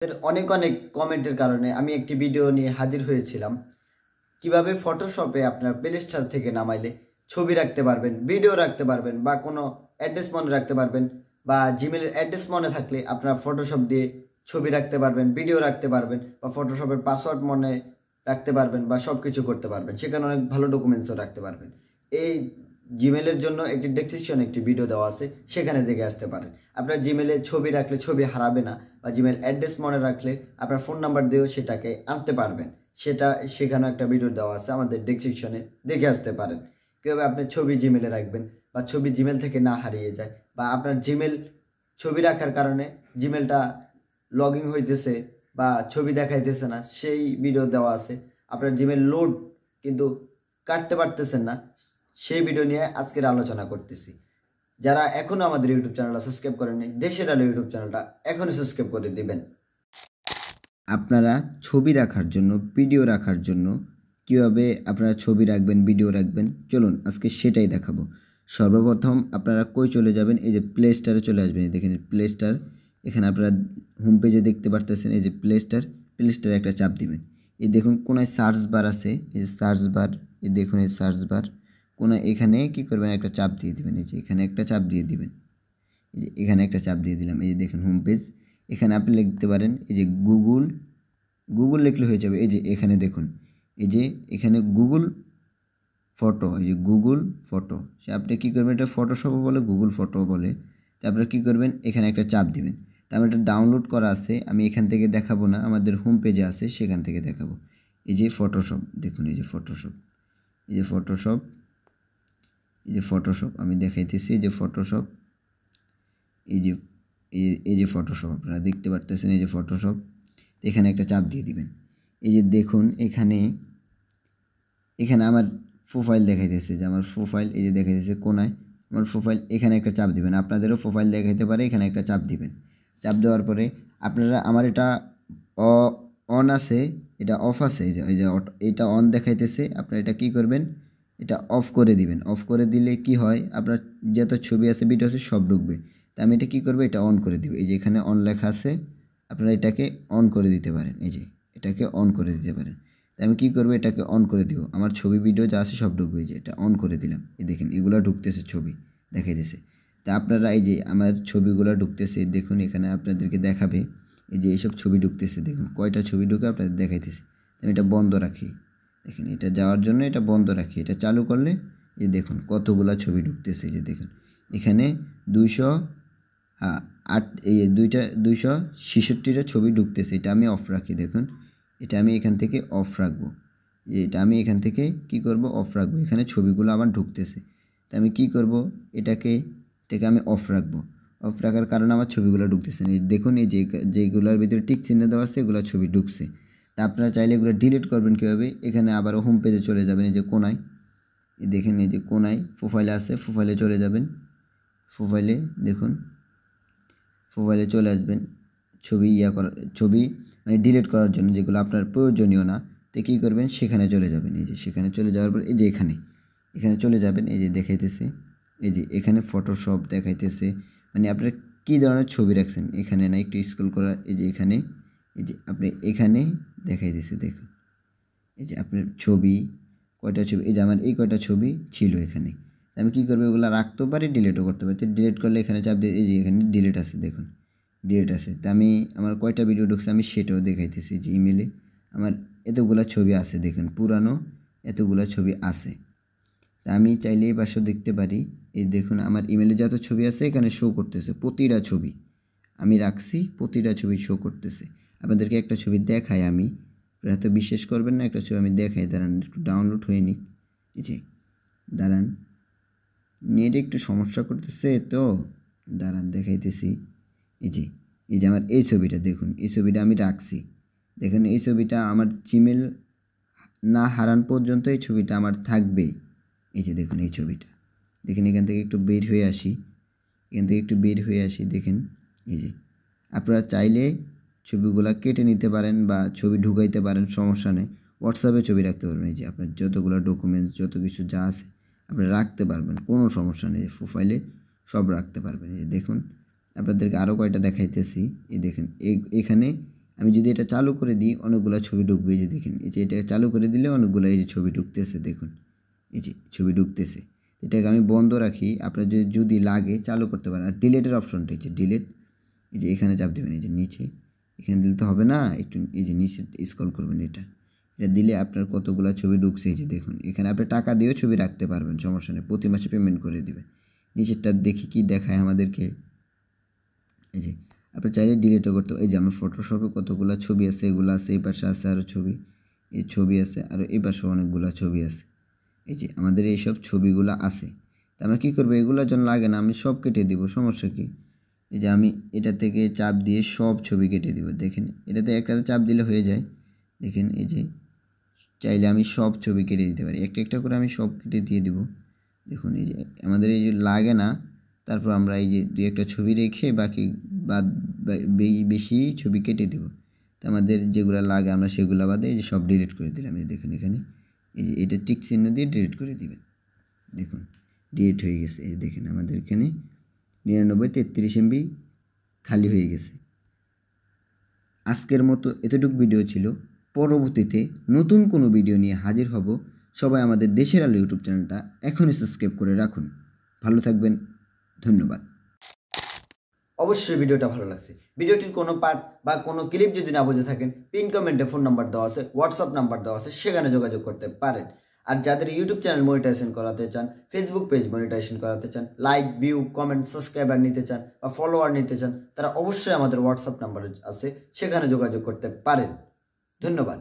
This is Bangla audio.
অনেক অনেক কমেন্টের কারণে আমি একটি ভিডিও নিয়ে হাজির হয়েছিলাম। কিভাবে ফটোশপে আপনার প্লে স্টোর থেকে নামাইলে ছবি রাখতে পারবেন, ভিডিও রাখতে পারবেন বা কোনো অ্যাড্রেস মনে রাখতে পারবেন, বা জিমেলের অ্যাড্রেস মনে থাকলে আপনার ফটোশপ দিয়ে ছবি রাখতে পারবেন, ভিডিও রাখতে পারবেন, বা ফটোশপের পাসওয়ার্ড মনে রাখতে পারবেন, বা সব কিছু করতে পারবেন। সেখানে অনেক ভালো ডকুমেন্টসও রাখতে পারবেন। এই জিমেলের জন্য একটি ডেসক্রিপশনে একটি ভিডিও দেওয়া আছে, সেখানে দেখে আসতে পারেন। আপনার জিমেলে ছবি রাখলে ছবি হারাবে না, বা জিমেল অ্যাড্রেস মনে রাখলে আপনার ফোন নাম্বার দিয়েও সেটাকে আনতে পারবেন। সেখানে একটা ভিডিও দেওয়া আছে, আমাদের ডেসক্রিপশনে দেখে আসতে পারেন। কীভাবে আপনি ছবি জিমেলে রাখবেন, বা ছবি জিমেল থেকে না হারিয়ে যায়, বা আপনার জিমেল ছবি রাখার কারণে জিমেলটা লগ ইন হইতেছে বা ছবি দেখাইতেছে না, সেই ভিডিও দেওয়া আছে। আপনার জিমেল লোড কিন্তু কাটতে পারতেছেন না, সেই ভিডিও নিয়ে আজকের আলোচনা করতেছি। যারা এখনও আমাদের ইউটিউব চ্যানেলটা সাবস্ক্রাইব করেননি, দেশের আলো ইউটিউব চ্যানেলটা এখনই সাবস্ক্রাইব করে দিবেন। আপনারা ছবি রাখার জন্য, ভিডিও রাখার জন্য কীভাবে আপনারা ছবি রাখবেন, ভিডিও রাখবেন, চলুন আজকে সেটাই দেখাবো। সর্বপ্রথম আপনারা কই চলে যাবেন, এই যে প্লে স্টোরে চলে আসবেন। দেখেন প্লে স্টোর, এখানে আপনারা হোম পেজে দেখতে পারতেছেন এই যে প্লে স্টোরে একটা চাপ দিবেন। এই দেখুন কোনায় সার্চ বার আছে, এই যে সার্চ বার, এই দেখুন এই সার্চ বার কোনায়, এখানে কি করবেন একটা চাপ দিয়ে দিবেন। এই যে এখানে একটা চাপ দিয়ে দিবেন, এই যে এখানে একটা চাপ দিয়ে দিলাম। এই যে দেখেন হোম পেজ, এখানে আপনি লিখতে পারেন এই যে গুগল লিখলে হয়ে যাবে। এই যে এখানে দেখুন, এই যে এখানে গুগল ফটো, এই যে গুগল ফটো, সে আপনি কী করবেন, এটা ফটোশপও বলে, গুগল ফটো বলে। তো আপনারা কী করবেন, এখানে একটা চাপ দিবেন। তো আমার এটা ডাউনলোড করা আছে, আমি এখান থেকে দেখাবো না, আমাদের হোম পেজে আছে, সেখান থেকে দেখাবো। এই যে ফটোশপ, দেখুন এই যে ফটোশপ, এই যে ফটোশপ, এই যে ফটোশপ আমি দেখাইতেছি। এই যে ফটোশপ, এই যে এই যে ফটোশপ আপনারা দেখতে পারতেছেন, এই যে ফটোশপ। এখানে একটা চাপ দিয়ে দিবেন। এই যে দেখুন এখানে আমার প্রোফাইল দেখাইতেছে, যে আমার প্রোফাইল, এই যে দেখাইতেছে কোনায় আমার প্রোফাইল, এখানে একটা চাপ দিবেন। আপনাদেরও প্রোফাইল দেখাইতে পারে, এখানে একটা চাপ দিবেন। চাপ দেওয়ার পরে আপনারা, আমার এটা অন আছে, এটা অফ আছে, এই যে এটা অন দেখাইতেছে, আপনারা এটা কী করবেন, এটা অফ করে দিবেন। অফ করে দিলে কি হয়, আপনার যত ছবি আছে, ভিডিও আছে, সব ঢুকবে। তা আমি এটা কী করবো, এটা অন করে দিব। এই যে এখানে অন লেখা আছে, আপনারা এটাকে অন করে দিতে পারেন। এই যে এটাকে অন করে দিতে পারেন। তাই আমি কী করবো, এটাকে অন করে দিব। আমার ছবি ভিডিও যা আছে সব ঢুকবে। এই যে এটা অন করে দিলাম, এই দেখেন এগুলো ঢুকতেছে, ছবি দেখাইতেছে। তা আপনারা এই যে আমার ছবিগুলো ঢুকতেছে, দেখুন এখানে আপনাদেরকে দেখাবে, এই যে এইসব ছবি ঢুকতেছে, দেখুন কয়টা ছবি ঢুকে আপনাদের দেখাইতেছে। আমি এটা বন্ধ রাখি, দেখেন এটা যাওয়ার জন্য এটা বন্ধ রাখি, এটা চালু করলে এই দেখুন কতগুলা ছবি ঢুকতেছে। এই যে দেখুন এখানে 266টা ছবি ঢুকতেছে। এটা আমি অফ রাখি, দেখুন এটা আমি এখান থেকে অফ রাখবো। এটা আমি এখান থেকে কি করব, অফ রাখবো। এখানে ছবিগুলো আমার ঢুকতেছে, তো আমি কি করব, এটাকে আমি অফ রাখবো। অফ রাখার কারণে আমার ছবিগুলো ঢুকতেছে না। দেখুন এই যেগুলোর ভিতরে টিক চিহ্ন দেওয়া আছে, এগুলো ছবি ঢুকছে। তা আপনারা চাইলে এগুলো ডিলিট করবেন কীভাবে, এখানে আবার হোম পেজে চলে যাবেন। এই যে কোনায়, দেখেন এই যে কোনায় প্রোফাইলে আছে, প্রোফাইলে চলে যাবেন। প্রোফাইলে দেখুন, প্রোফাইলে চলে আসবেন। ছবি মানে ডিলিট করার জন্য, যেগুলো আপনার প্রয়োজনীয় না, তো কী করবেন, সেখানে চলে যাবেন। এই যে সেখানে চলে যাওয়ার পর এই যে এখানে চলে যাবেন। এই যে দেখাইতেছে, এই যে এখানে ফটোশপ দেখাইতেছে, মানে আপনারা কী ধরনের ছবি রাখছেন এখানে না, একটু স্ক্রল করা, এই যে এখানে, এই যে আপনি এখানে দেখাইতেছে, দেখুন এই যে আপনার ছবি কয়টা ছবি, এই যে আমার এই কয়টা ছবি ছিল এখানে। আমি কী করবো, ওগুলো রাখতেও পারি, ডিলিটও করতে পারি। তো ডিলিট করলে এখানে চাপ দিয়ে, এই যে এখানে ডিলিট আছে, দেখুন ডিলিট আছে। তো আমি আমার কয়টা ভিডিও ঢুকছে আমি সেটাও দেখাইতেছি। যে ইমেলে আমার এতগুলো ছবি আছে, দেখুন পুরানো এতগুলো ছবি আছে। তা আমি চাইলে এই পাশেও দেখতে পারি, এই দেখুন আমার ইমেলে যত ছবি আছে এখানে শো করতেছে, প্রতিটা ছবি আমি রাখছি, প্রতিটা ছবি শো করতেছে। আপনাদেরকে একটা ছবি দেখাই, আমি হয়তো বিশ্বাস করবেন না, একটা ছবি আমি দেখাই, দাঁড়ান একটু ডাউনলোড হয়ে নিক। এই যে দাঁড়ান, নেট একটু সমস্যা করতেছে, তো দাঁড়ান দেখাইতেছি। এই যে আমার এই ছবিটা দেখুন, এই ছবিটা আমি রাখছি। দেখুন এই ছবিটা আমার জিমেল না হারান পর্যন্ত এই ছবিটা আমার থাকবেই। এই যে দেখুন এই ছবিটা, দেখেন এখান থেকে একটু বের হয়ে আসি, দেখেন এই যে আপনারা চাইলে ছবিগুলো কেটে নিতে পারেন বা ছবি ঢুকাইতে পারেন, সমস্যা নেই। হোয়াটসঅ্যাপে ছবি রাখতে পারবেন। এই যে আপনার যতগুলো ডকুমেন্টস, যত কিছু যা আছে আপনারা রাখতে পারবেন, কোনো সমস্যা নেই। প্রোফাইলে সব রাখতে পারবেন। এই যে দেখুন আপনাদেরকে আরও কয়টা দেখাইতেছি। এই দেখেন এখানে আমি যদি এটা চালু করে দিই অনেকগুলো ছবি ঢুকবে, এই যে দেখেন, এই যে এটা চালু করে দিলে অনেকগুলো এই যে ছবি ঢুকতেছে, দেখুন এই যে ছবি ঢুকতেছে। এটাকে আমি বন্ধ রাখি, আপনার যদি লাগে চালু করতে পারেন। আর ডিলেটের অপশনটা, এই যে ডিলেট, এই যে এখানে চাপ দেবেন, এই যে নিচে, এখানে দিলে তো হবে না, একটু এই যে নিচে স্ক্রল করবেন, এটা দিলে আপনার কতগুলো ছবি ঢুকছে। এই যে দেখুন, এখানে আপনি টাকা দিয়েও ছবি রাখতে পারবেন, সমস্যা নেই, প্রতি মাসে পেমেন্ট করে দিবেন। নিচেরটা দেখি কি দেখায় আমাদেরকে, এই যে আপনি চাইলে ডিলিটও করতে। এই যে আমার ফটোশপে কতগুলো ছবি আছে, এগুলো আছে, এই পাশে আছে আরও ছবি, এই ছবি আছে, আর এই পাশে অনেকগুলো ছবি আছে। এই যে আমাদের এইসব ছবিগুলো আছে। তা আমরা কী করবো, এগুলোর জন্য লাগে না, আমি সব কেটে দিব, সমস্যা কি। এই যে আমি এটা থেকে চাপ দিয়ে সব ছবি কেটে দিব। দেখেন, এটাতে একটা চাপ দিলে হয়ে যায়। দেখেন, এই যে চাইলে আমি সব ছবি কেটে দিতে পারি, একটা একটা করে আমি সব কেটে দিয়ে দিব। দেখুন, এই যে আমাদের এই যে লাগে না, তারপর আমরা এই যে দুই একটা ছবি রেখে বাকি বেশি ছবি কেটে দেব। তো আমাদের যেগুলো লাগে আমরা সেগুলো বাদে এই যে সব ডিলিট করে দিলাম। এই দেখুন, এখানে এই যে এটা টিক চিহ্ন দিয়ে ডিলিট করে দিবেন। দেখুন ডিলিট হয়ে গেছে। এই দেখেন আমাদের এখানে 99 MB খালি হয়ে গেছে। আজকের মতো এতটুকু ভিডিও ছিল। পরবর্তীতে নতুন কোনো ভিডিও নিয়ে হাজির হব। সবাই আমাদের দেশের আলো ইউটিউব চ্যানেলটা এখনই সাবস্ক্রাইব করে রাখুন। ভালো থাকবেন, ধন্যবাদ। অবশ্যই ভিডিওটা ভালো লাগছে। ভিডিওটির কোনো পার্ট বা কোনো ক্লিপ যদি না বুঝে থাকেন, পিন কমেন্টে ফোন নাম্বার দেওয়া আছে, হোয়াটসঅ্যাপ নাম্বার দেওয়া আছে, সেখানে যোগাযোগ করতে পারেন। আর যাদের ইউটিউব চ্যানেল মনিটাইজেশন করাতে চান, ফেসবুক পেজ মনিটাইজেশন করাতে চান, লাইক, ভিউ, কমেন্ট, সাবস্ক্রাইবার নিতে চান বা ফলোয়ার নিতে চান, তারা অবশ্যই আমাদের হোয়াটসঅ্যাপ নাম্বার আছে, সেখানে যোগাযোগ করতে পারেন। ধন্যবাদ।